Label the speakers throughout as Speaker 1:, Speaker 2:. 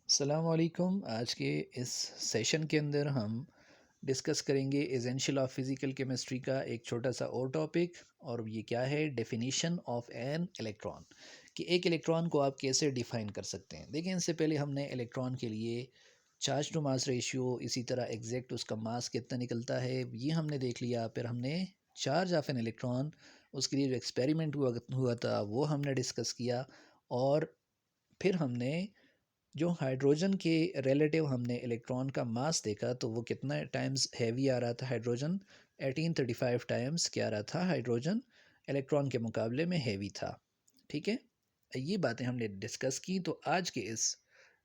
Speaker 1: अस्सलामुअलैकुम। आज के इस सेशन के अंदर हम डिस्कस करेंगे एसेंशियल ऑफ फिज़िकल केमिस्ट्री का एक छोटा सा और टॉपिक। और ये क्या है? डेफिनीशन ऑफ एन इलेक्ट्रॉन, कि एक इलेक्ट्रॉन को आप कैसे डिफ़ाइन कर सकते हैं। देखिए, इससे पहले हमने इलेक्ट्रॉन के लिए चार्ज टू मास रेशियो, इसी तरह एग्जैक्ट उसका मास कितना निकलता है, ये हमने देख लिया। फिर हमने चार्ज ऑफ एन इलेक्ट्रॉन, उसके लिए जो एक्सपेरिमेंट हुआ था वो हमने डिस्कस किया। और फिर हमने जो हाइड्रोजन के रिलेटिव हमने इलेक्ट्रॉन का मास देखा, तो वो कितना टाइम्स हैवी आ रहा था हाइड्रोजन। 1835 टाइम्स क्या आ रहा था हाइड्रोजन इलेक्ट्रॉन के मुकाबले में हैवी था। ठीक है, ये बातें हमने डिस्कस की। तो आज के इस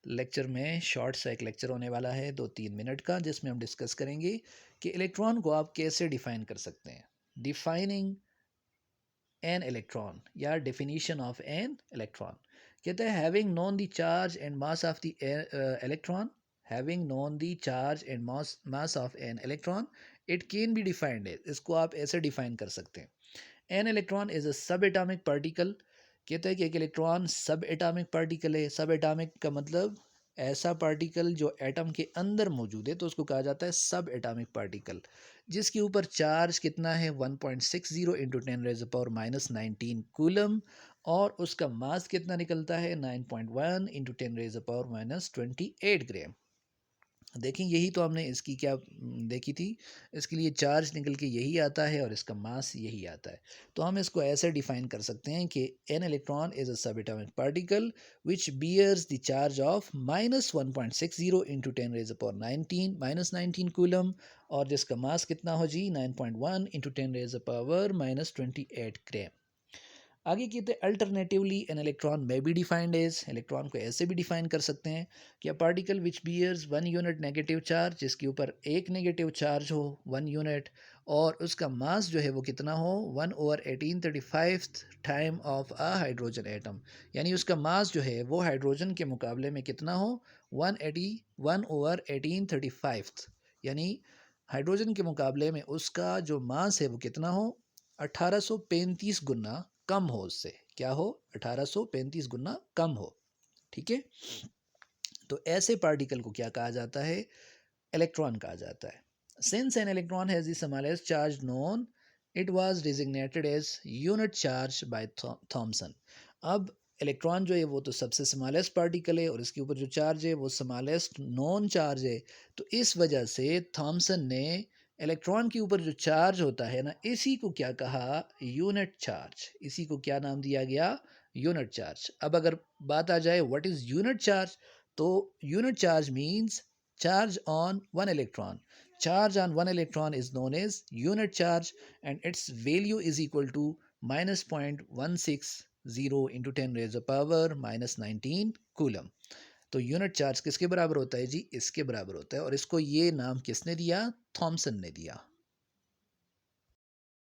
Speaker 1: लेक्चर में शॉर्ट सा एक लेक्चर होने वाला है 2-3 मिनट का, जिसमें हम डिस्कस करेंगे कि इलेक्ट्रॉन को आप कैसे डिफ़ाइन कर सकते हैं। डिफाइनिंग एन इलेक्ट्रॉन या डेफिनेशन ऑफ एन इलेक्ट्रॉन। कहते हैं having known the charge and mass of the electron, having known the charge and mass of an electron, it can be defined. इसको आप ऐसे डिफाइन कर सकते हैं। An electron is a sub atomic particle. कहते हैं कि एक इलेक्ट्रॉन सब एटॉमिक पार्टिकल है। सब एटॉमिक का मतलब ऐसा पार्टिकल जो एटम के अंदर मौजूद है, तो उसको कहा जाता है सब एटॉमिक पार्टिकल। जिसके ऊपर चार्ज कितना है? 1.60 इंटू 10⁻⁻19 कूलम। और उसका मास कितना निकलता है? 9.1 इंटू 10⁻⁻28 ग्राम। देखें, यही तो हमने इसकी क्या देखी थी। इसके लिए चार्ज निकल के यही आता है और इसका मास यही आता है। तो हम इसको ऐसे डिफाइन कर सकते हैं कि an electron is a sub atomic particle which bears the charge of -1.60 into 10⁻⁹ -19 coulomb. और जिसका मास कितना हो जी? 9.1 इंटू 10⁻⁻28 ग्राम। आगे कहते हैं alternatively an electron may be defined as, electron को ऐसे भी डिफाइन कर सकते हैं कि particle which bears 1 unit negative charge, जिसके ऊपर एक नेगेटिव चार्ज हो 1 यूनिट, और उसका मास जो है वो कितना हो? 1/1835 time of a hydrogen atom. यानी उसका मास जो है वो हाइड्रोजन के मुकाबले में कितना हो? 1/1835। यानी हाइड्रोजन के मुकाबले में उसका जो मास है वो कितना हो? 1835 गुना कम हो उससे। क्या हो? 1835 गुना कम हो। ठीक है, तो ऐसे पार्टिकल को क्या कहा जाता है? इलेक्ट्रॉन कहा जाता है। Since an electron has the smallest charge known, it was designated as unit charge by Thomson. अब इलेक्ट्रॉन जो है वो तो सबसे स्मॉलेस्ट पार्टिकल है, और इसके ऊपर जो चार्ज है वो स्मॉलेस्ट नॉन चार्ज है। तो इस वजह से थॉमसन ने इलेक्ट्रॉन के ऊपर जो चार्ज होता है ना, इसी को क्या कहा? Unit charge. इसी को क्या नाम दिया गया? Unit charge. अब अगर बात आ जाए व्हाट इज यूनिट चार्ज, तो unit charge means charge on one electron. Charge on one electron is known as unit charge, and its value is equal to -0.160 into 10⁻⁻19 coulomb. तो यूनिट चार्ज किसके बराबर होता है जी? इसके बराबर होता है। और इसको ये नाम किसने दिया? थॉमसन ने दिया।